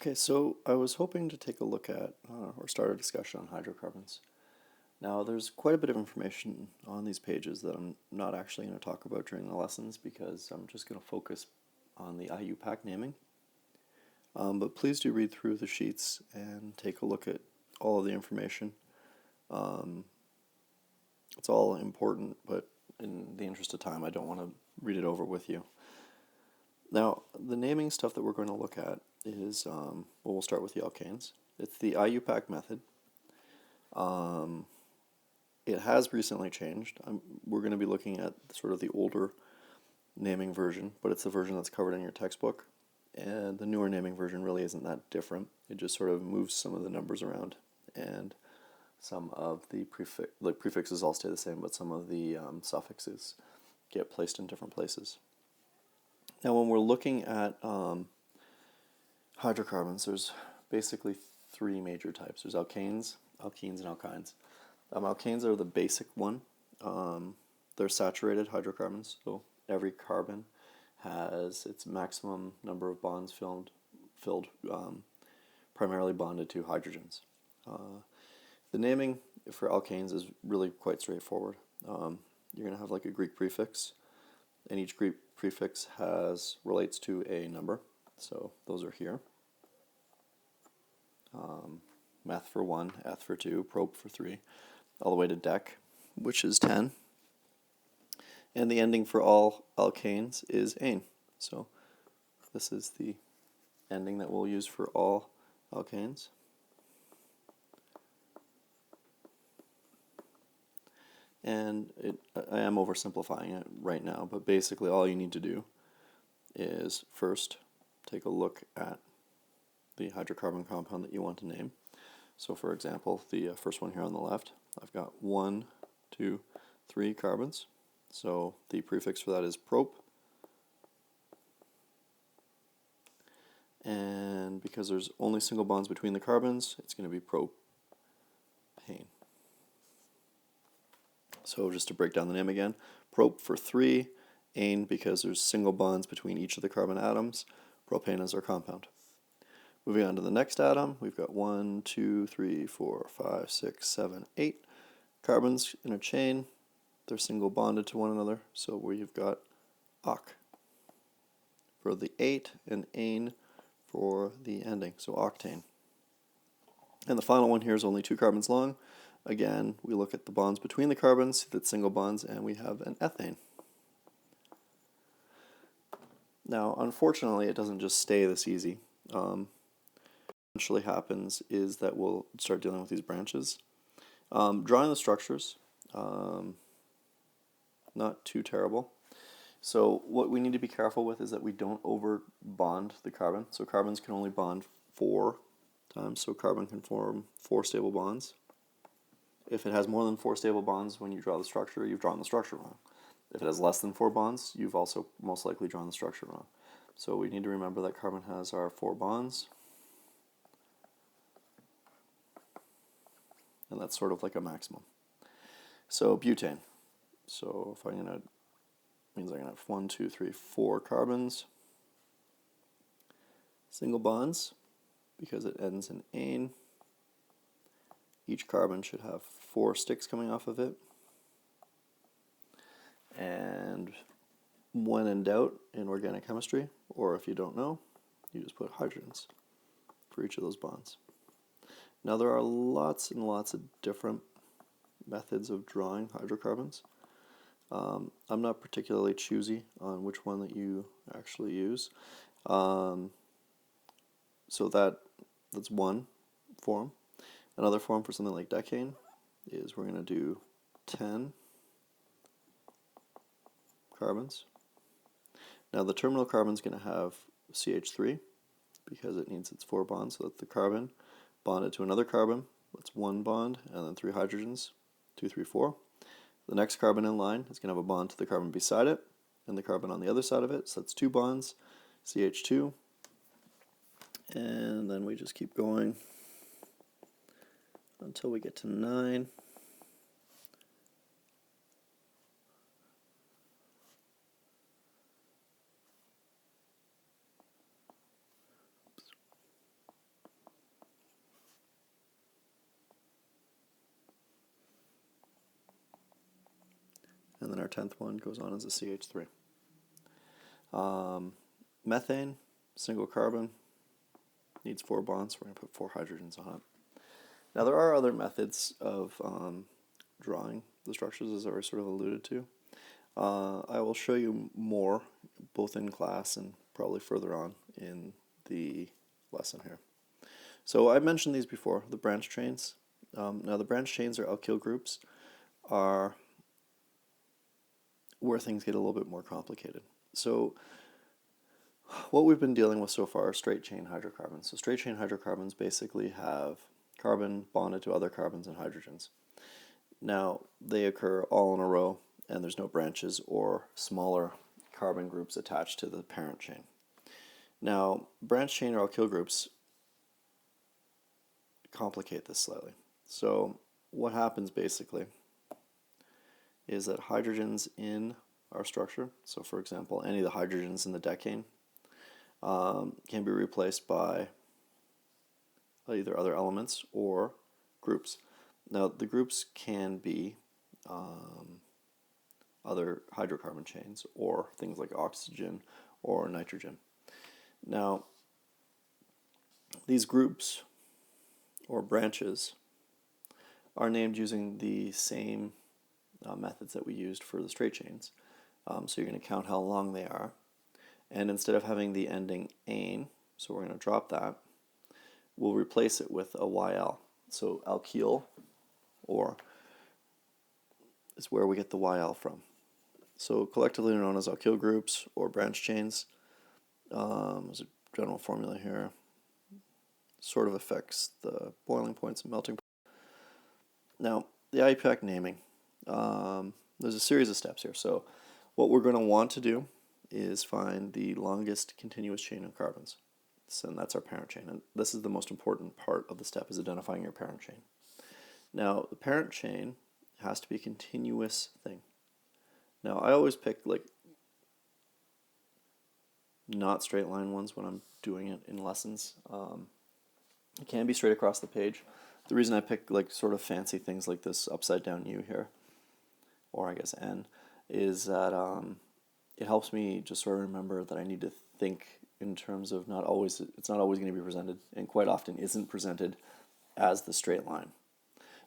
Okay, so I was hoping to take a look at or start a discussion on hydrocarbons. Now, there's quite a bit of information on these pages that I'm not actually going to talk about during the lessons because I'm just going to focus on the IUPAC naming. But please do read through the sheets and take a look at all of the information. It's all important, but in the interest of time, I don't want to read it over with you. Now, the naming stuff that we're going to look at is, we'll start with the alkanes. It's the IUPAC method. It has recently changed. We're going to be looking at sort of the older naming version, but it's the version that's covered in your textbook. And the newer naming version really isn't that different. It just sort of moves some of the numbers around, and some of the prefixes all stay the same, but some of the suffixes get placed in different places. Now, when we're looking at hydrocarbons, there's basically three major types. There's alkanes, alkenes, and alkynes. Alkanes are the basic one. They're saturated hydrocarbons, so every carbon has its maximum number of bonds filled primarily bonded to hydrogens. The naming for alkanes is really quite straightforward. You're going to have like a Greek prefix, and each Greek prefix relates to a number. So those are here. Meth for 1, eth for 2, prop for 3, all the way to dec, which is 10. And the ending for all alkanes is ane. So this is the ending that we'll use for all alkanes. And I am oversimplifying it right now, but basically all you need to do is first take a look at the hydrocarbon compound that you want to name. So for example, the first one here on the left, I've got 1, 2, 3 carbons. So the prefix for that is prop. And because there's only single bonds between the carbons, it's going to be propane. So just to break down the name again, prop for 3, ane because there's single bonds between each of the carbon atoms, propane is our compound. Moving on to the next atom, we've got 1, 2, 3, 4, 5, 6, 7, 8 carbons in a chain. They're single bonded to one another, so we've got oc for the 8 and ane for the ending, so octane. And the final one here is only 2 carbons long. Again, we look at the bonds between the carbons, that's single bonds, and we have an ethane. Now, unfortunately, it doesn't just stay this easy. What eventually happens is that we'll start dealing with these branches. Drawing the structures, not too terrible. So what we need to be careful with is that we don't over bond the carbon. So carbons can only bond 4 times, so carbon can form 4 stable bonds. If it has more than 4 stable bonds when you draw the structure, you've drawn the structure wrong. If it has less than 4 bonds, you've also most likely drawn the structure wrong. So we need to remember that carbon has our 4 bonds, and that's sort of like a maximum. So butane. So if I'm going to, means I'm going to have 1, 2, 3, 4 carbons, single bonds, because it ends in ane. Each carbon should have 4 sticks coming off of it. And when in doubt in organic chemistry, or if you don't know, you just put hydrogens for each of those bonds. Now there are lots and lots of different methods of drawing hydrocarbons. I'm not particularly choosy on which one that you actually use. So that's one form. Another form for something like decane is we're going to do 10 carbons. Now the terminal carbon is going to have CH3 because it needs its 4 bonds, so that's the carbon bonded to another carbon. That's 1 bond, and then 3 hydrogens, 2, 3, 4. The next carbon in line is going to have a bond to the carbon beside it, and the carbon on the other side of it, so that's 2 bonds, CH2. And then we just keep going until we get to 9. and then our 10th one goes on as a CH3. Methane, single carbon, needs 4 bonds. We're going to put 4 hydrogens on it. Now there are other methods of drawing the structures, as I sort of alluded to. I will show you more, both in class and probably further on in the lesson here. So I mentioned these before, the branch chains. Now the branch chains or alkyl groups are where things get a little bit more complicated. So what we've been dealing with so far are straight chain hydrocarbons. So straight chain hydrocarbons basically have carbon bonded to other carbons and hydrogens. Now they occur all in a row, and there's no branches or smaller carbon groups attached to the parent chain. Now branch chain or alkyl groups complicate this slightly. So what happens basically is that hydrogens in our structure, so for example any of the hydrogens in the decane, can be replaced by either other elements or groups. Now the groups can be other hydrocarbon chains or things like oxygen or nitrogen. Now these groups or branches are named using the same methods that we used for the straight chains. So you're going to count how long they are, and instead of having the ending ane, so we're going to drop that, we'll replace it with a YL. So alkyl, or is where we get the YL from. So collectively known as alkyl groups or branch chains. There's a general formula here. Sort of affects the boiling points and melting points. Now, the IUPAC naming. There's a series of steps here. So what we're going to want to do is find the longest continuous chain of carbons. And that's our parent chain. And this is the most important part of the step, is identifying your parent chain. Now, the parent chain has to be a continuous thing. Now, I always pick like not straight line ones when I'm doing it in lessons. It can be straight across the page. The reason I pick like sort of fancy things like this upside down U here, or I guess N, is that it helps me just sort of remember that I need to think in terms of it's not always going to be presented, and quite often isn't presented as the straight line.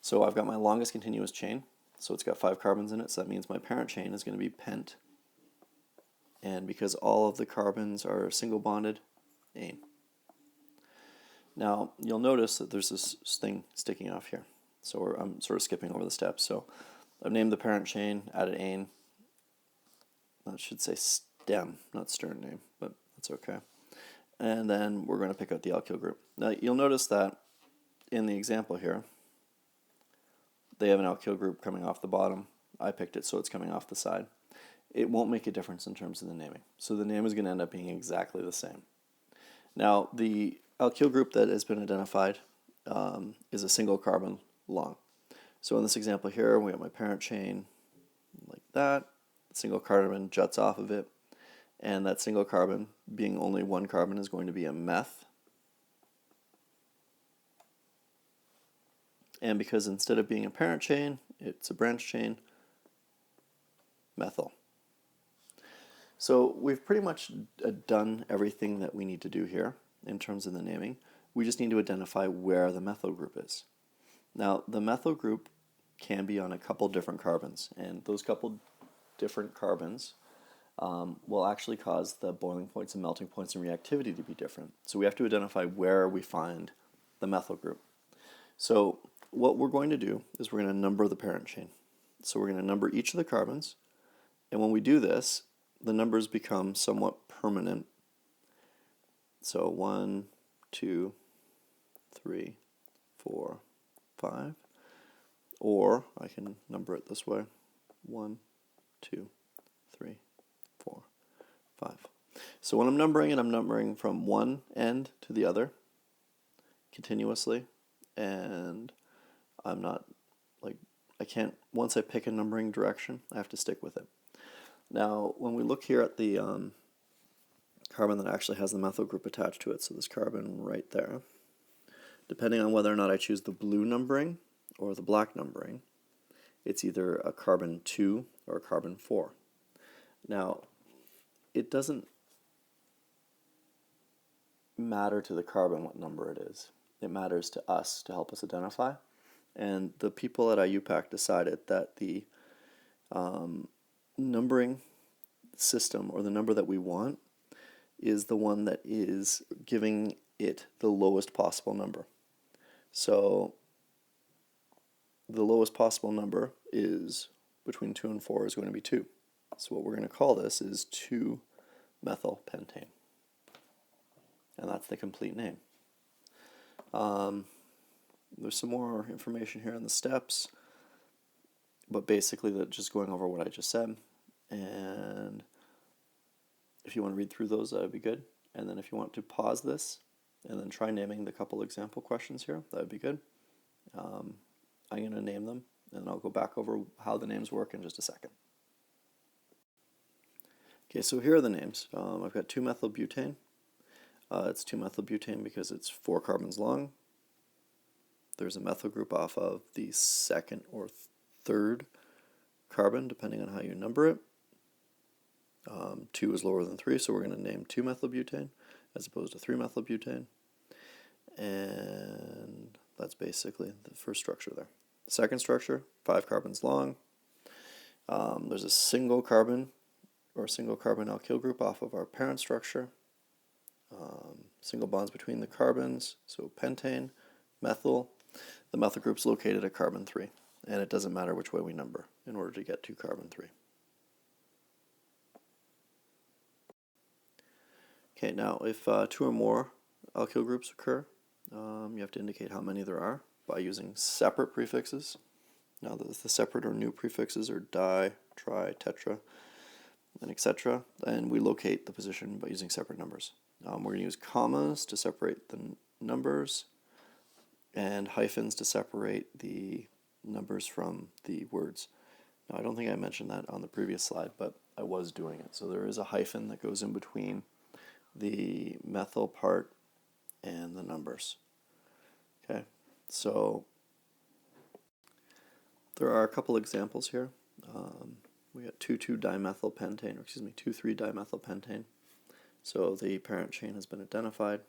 So I've got my longest continuous chain, so it's got 5 carbons in it, so that means my parent chain is going to be pent. And because all of the carbons are single bonded, ane. Now you'll notice that there's this thing sticking off here. So I'm sort of skipping over the steps. So I've named the parent chain, added ane. That should say stem, not stern name, but that's okay. And then we're going to pick out the alkyl group. Now you'll notice that in the example here, they have an alkyl group coming off the bottom. I picked it so it's coming off the side. It won't make a difference in terms of the naming. So the name is going to end up being exactly the same. Now the alkyl group that has been identified is a single carbon long. So in this example here, we have my parent chain like that. The single carbon juts off of it. And that single carbon, being only one carbon, is going to be a meth. And because instead of being a parent chain, it's a branch chain, methyl. So we've pretty much done everything that we need to do here in terms of the naming. We just need to identify where the methyl group is. Now, the methyl group can be on a couple different carbons, and those couple different carbons will actually cause the boiling points and melting points and reactivity to be different. So we have to identify where we find the methyl group. So what we're going to do is we're going to number the parent chain. So we're going to number each of the carbons, and when we do this, the numbers become somewhat permanent. So 1, 2, 3, 4, 5. Or I can number it this way. 1, 2, 3, 4, 5. So when I'm numbering it, I'm numbering from one end to the other continuously, and I'm not once I pick a numbering direction, I have to stick with it. Now, when we look here at the carbon that actually has the methyl group attached to it, so this carbon right there, depending on whether or not I choose the blue numbering or the black numbering, it's either a carbon 2 or a carbon 4. Now, it doesn't matter to the carbon what number it is. It matters to us to help us identify. And the people at IUPAC decided that the numbering system, or the number that we want, is the one that is giving it the lowest possible number. So the lowest possible number is between 2 and 4 is going to be 2. So what we're going to call this is 2-methylpentane. And that's the complete name. There's some more information here on the steps, but basically that's just going over what I just said. And if you want to read through those, that would be good. And then if you want to pause this and then try naming the couple example questions here, that would be good. I'm going to name them, and I'll go back over how the names work in just a second. Okay, so here are the names. I've got 2-methylbutane. It's 2-methylbutane because it's 4 carbons long. There's a methyl group off of the second or third carbon, depending on how you number it. 2 is lower than 3, so we're going to name 2-methylbutane as opposed to 3-methylbutane. And that's basically the first structure there. The second structure, 5 carbons long. There's a single carbon or single carbon alkyl group off of our parent structure. Single bonds between the carbons, so pentane, methyl. The methyl group's located at carbon 3, and it doesn't matter which way we number in order to get to carbon 3. Okay, now if 2 or more alkyl groups occur, you have to indicate how many there are by using separate prefixes. Now the separate or new prefixes are di, tri, tetra, and etc. And we locate the position by using separate numbers. We're going to use commas to separate the numbers and hyphens to separate the numbers from the words. Now I don't think I mentioned that on the previous slide, but I was doing it. So there is a hyphen that goes in between the methyl part and the numbers. Okay, so there are a couple examples here. We got 2,2-dimethylpentane, or excuse me, 2,3-dimethylpentane. So the parent chain has been identified,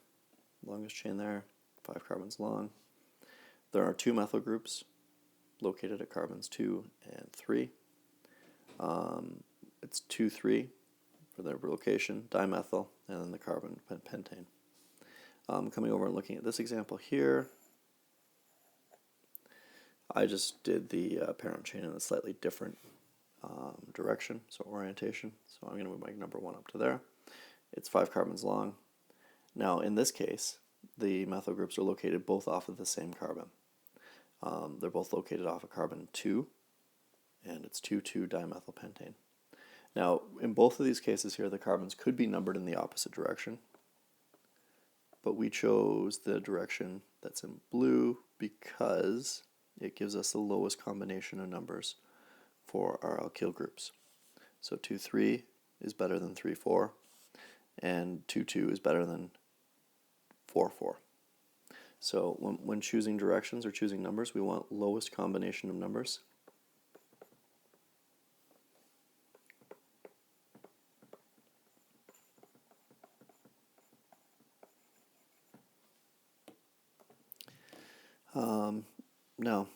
longest chain there, 5 carbons long. There are 2 methyl groups located at carbons 2 and 3. It's 2,3 for their location, dimethyl, and then the carbon pentane. Coming over and looking at this example here, I just did the parent chain in a slightly different direction, so orientation. So I'm going to move my number 1 up to there. It's 5 carbons long. Now in this case, the methyl groups are located both off of the same carbon. They're both located off of carbon 2, and it's 2,2-dimethylpentane. Now in both of these cases here, the carbons could be numbered in the opposite direction, but we chose the direction that's in blue because it gives us the lowest combination of numbers for our alkyl groups. So 2,3 is better than 3,4, and 2,2 is better than 4,4. So when choosing directions or choosing numbers, we want lowest combination of numbers. Now,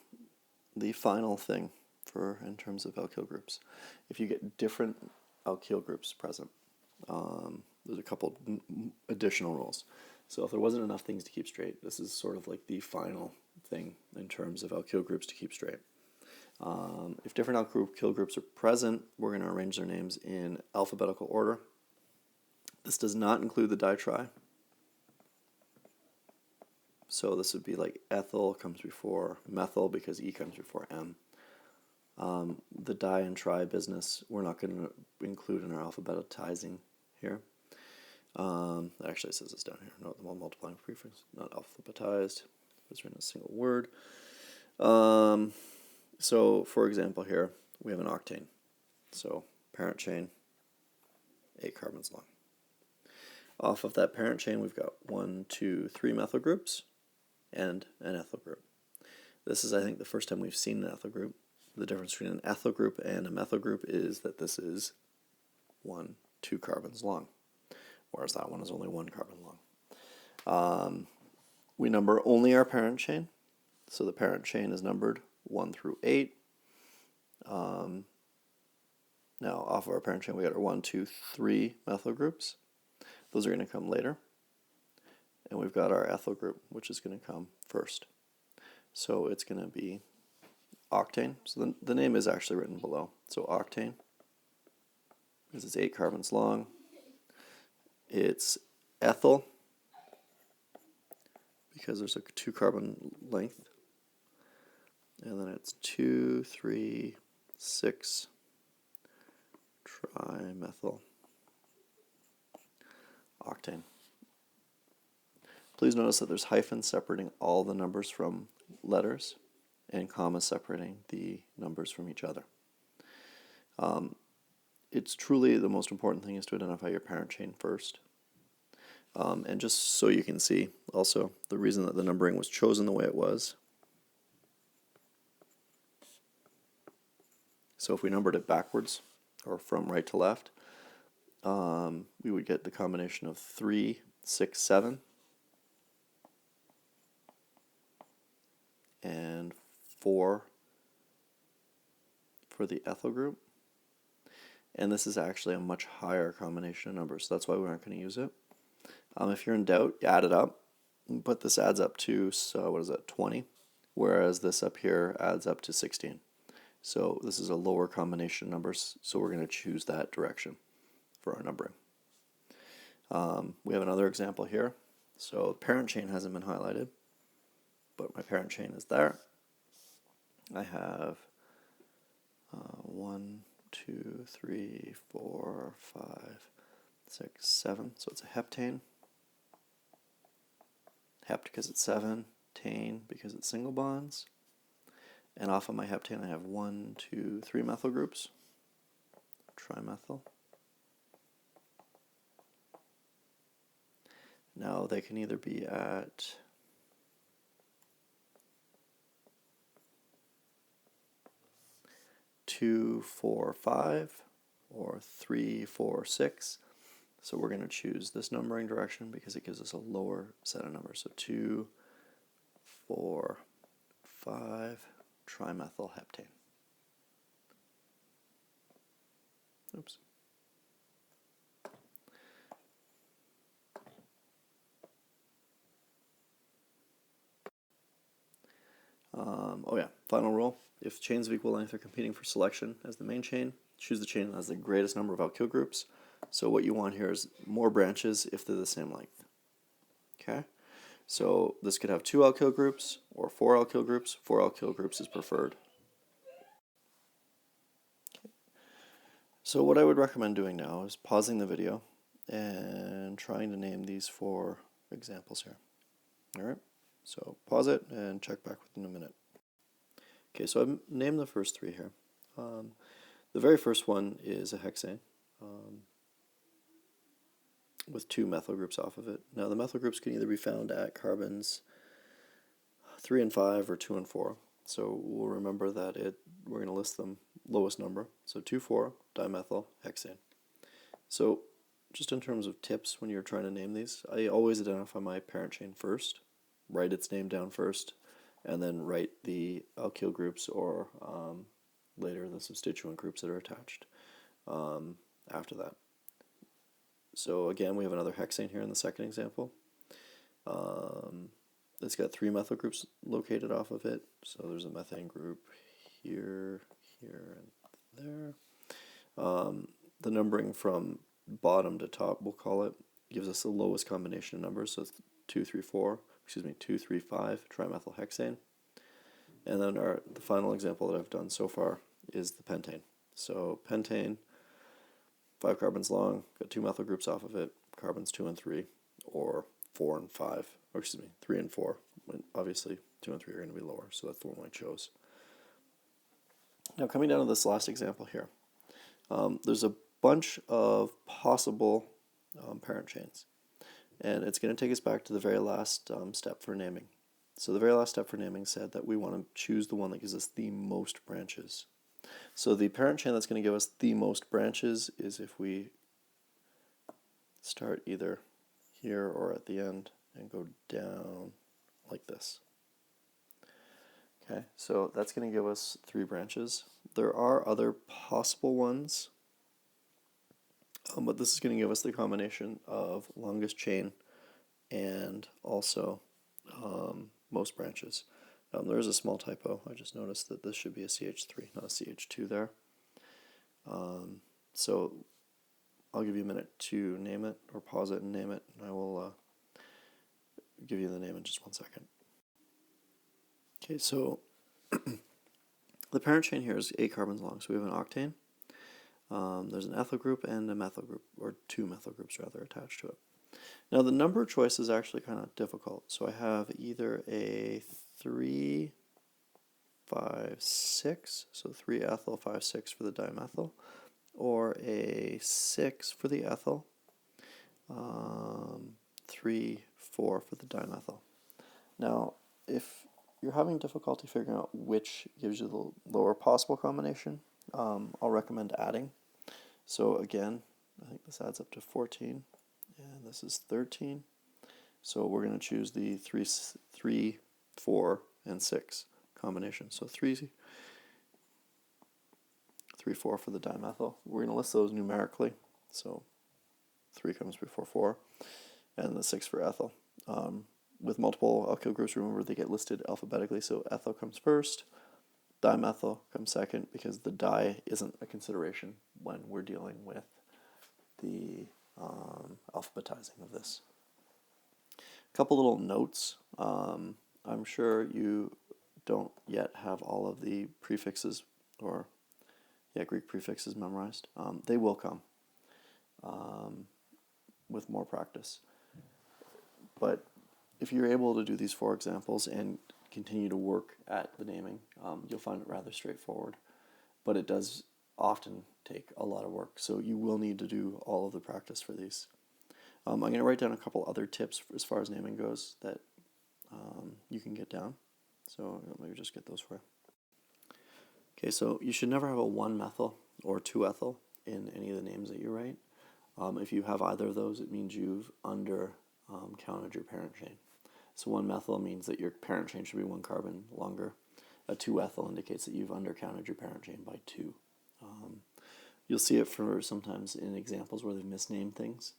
the final thing in terms of alkyl groups, if you get different alkyl groups present, there's a couple additional rules. So if there wasn't enough things to keep straight, this is sort of like the final thing in terms of alkyl groups to keep straight. If different alkyl groups are present, we're going to arrange their names in alphabetical order. This does not include the ditri. So this would be like ethyl comes before methyl because E comes before M. The di and tri business we're not going to include in our alphabetizing here. Actually, it says this down here. No, the multiplying prefix, not alphabetized. It's written in a single word. So, for example, here we have an octane. So, parent chain, 8 carbons long. Off of that parent chain, we've got 1, 2, 3 methyl groups and an ethyl group. This is, I think, the first time we've seen an ethyl group. The difference between an ethyl group and a methyl group is that this is 2 carbons long, whereas that one is only 1 carbon long. We number only our parent chain, so the parent chain is numbered 1 through 8. Now, off of our parent chain, we got our 1, 2, 3 methyl groups. Those are going to come later. And we've got our ethyl group, which is going to come first. So it's going to be octane. So the name is actually written below. So octane, because it's 8 carbons long. It's ethyl, because there's a 2 carbon length. And then it's 2, 3, 6 trimethyl octane. Please notice that there's hyphens separating all the numbers from letters and commas separating the numbers from each other. It's truly the most important thing is to identify your parent chain first. And just so you can see also the reason that the numbering was chosen the way it was. So if we numbered it backwards or from right to left, we would get the combination of 3, 6, 7 and 4 for the ethyl group. And this is actually a much higher combination of numbers, so that's why we aren't going to use it. If you're in doubt, add it up, but this adds up to, so what is that, 20, whereas this up here adds up to 16. So this is a lower combination of numbers, so we're going to choose that direction for our numbering. We have another example here. So parent chain hasn't been highlighted, but my parent chain is there. I have 1, 2, 3, 4, 5, 6, 7. So it's a heptane. Hept because it's 7, tane because it's single bonds. And off of my heptane I have 1, 2, 3 methyl groups. Trimethyl. Now they can either be at 2, 4, 5 or 3, 4, 6. So we're going to choose this numbering direction because it gives us a lower set of numbers. So 2, 4, 5, trimethyl heptane. Oops. Oh yeah, final rule. If chains of equal length are competing for selection as the main chain, choose the chain that has the greatest number of alkyl groups. So what you want here is more branches if they're the same length. Okay? So this could have 2 alkyl groups or 4 alkyl groups. 4 alkyl groups is preferred. Okay. So what I would recommend doing now is pausing the video and trying to name these 4 examples here. Alright? So pause it and check back within a minute. Okay, so I've named the first 3 here. The very first one is a hexane with 2 methyl groups off of it. Now the methyl groups can either be found at carbons 3 and 5 or 2 and 4. So we'll remember that we're going to list them lowest number. So 2,4 dimethyl hexane. So just in terms of tips when you're trying to name these, I always identify my parent chain first, write its name down first, and then write the alkyl groups or later the substituent groups that are attached after that. So again, we have another hexane here in the second example. It's got 3 methyl groups located off of it. So there's a methane group here, here, and there. The numbering from bottom to top, we'll call it, gives us the lowest combination of numbers. So it's 2, 3, 5 trimethyl hexane. And then the final example that I've done so far is the pentane. So pentane, 5 carbons long, got 2 methyl groups off of it, carbons 2 and 3, or 4 and 5, or 3 and 4. Obviously, 2 and 3 are going to be lower, so that's the one I chose. Now coming down to this last example here, there's a bunch of possible parent chains. And it's going to take us back to the very last step for naming. So the very last step for naming said that we want to choose the one that gives us the most branches. So the parent chain that's going to give us the most branches is if we start either here or at the end and go down like this. Okay, so that's going to give us 3 branches. There are other possible ones, but this is going to give us the combination of longest chain and also most branches. There is a small typo. I just noticed that this should be a CH3, not a CH2 there. So I'll give you a minute to name it, or pause it and name it, and I will give you the name in just 1 second. Okay, so the parent chain here is 8 carbons long, so we have an octane. There's an ethyl group and a methyl group, or 2 methyl groups rather, attached to it. Now the number choice is actually kind of difficult, so I have either a 3, 5, 6, so 3 ethyl, 5, 6 for the dimethyl, or a 6 for the ethyl, 3, 4 for the dimethyl. Now, if you're having difficulty figuring out which gives you the lower possible combination, I'll recommend adding. So again, I think this adds up to 14, and this is 13. So we're going to choose the 3, 4, and 6 combination. So 3, 4 for the dimethyl. We're going to list those numerically. So 3 comes before 4, and the 6 for ethyl. With multiple alkyl groups, remember they get listed alphabetically, so ethyl comes first, dimethyl comes second, because the di isn't a consideration when we're dealing with the alphabetizing of this. A couple little notes. I'm sure you don't yet have all of the prefixes, or Greek prefixes memorized. They will come with more practice. But if you're able to do these 4 examples and continue to work at the naming, you'll find it rather straightforward. But it does often take a lot of work, so you will need to do all of the practice for these. I'm going to write down a couple other tips as far as naming goes that you can get down. So let me just get those for you. Okay, so you should never have a 1-methyl or 2-ethyl in any of the names that you write. If you have either of those, it means you've counted your parent chain. So 1-methyl means that your parent chain should be 1 carbon longer. A 2-ethyl indicates that you've undercounted your parent chain by 2. You'll see it for sometimes in examples where they've misnamed things,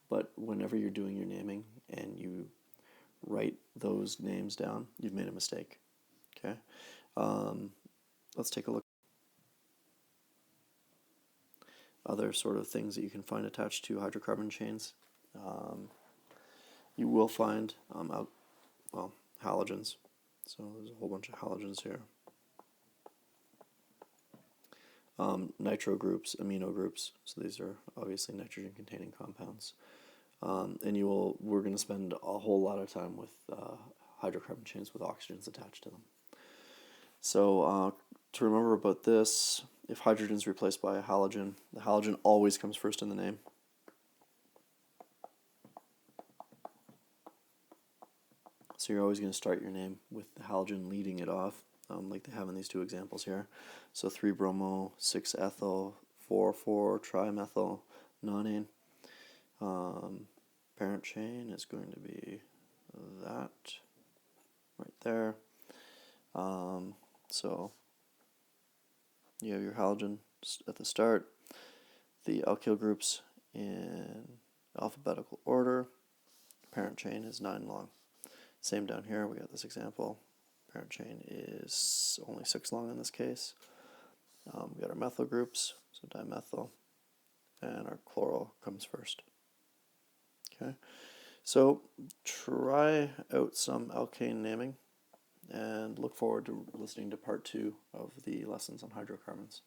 but whenever you're doing your naming and you write those names down, you've made a mistake. Okay, let's take a look. Other sort of things that you can find attached to hydrocarbon chains. You will find halogens. So there's a whole bunch of halogens here. Nitro groups, amino groups. So these are obviously nitrogen-containing compounds. And we're going to spend a whole lot of time with hydrocarbon chains with oxygens attached to them. So to remember about this, if hydrogen is replaced by a halogen, the halogen always comes first in the name. So you're always going to start your name with the halogen leading it off, like they have in these 2 examples here. So 3-bromo, 6-ethyl, 4,4 trimethyl nonane. Parent chain is going to be that right there. So you have your halogen at the start, the alkyl groups in alphabetical order. Parent chain is 9 long. Same down here, we got this example. Parent chain is only 6 long in this case. We got our methyl groups, so dimethyl, and our chloral comes first. Okay, so try out some alkane naming and look forward to listening to part 2 of the lessons on hydrocarbons.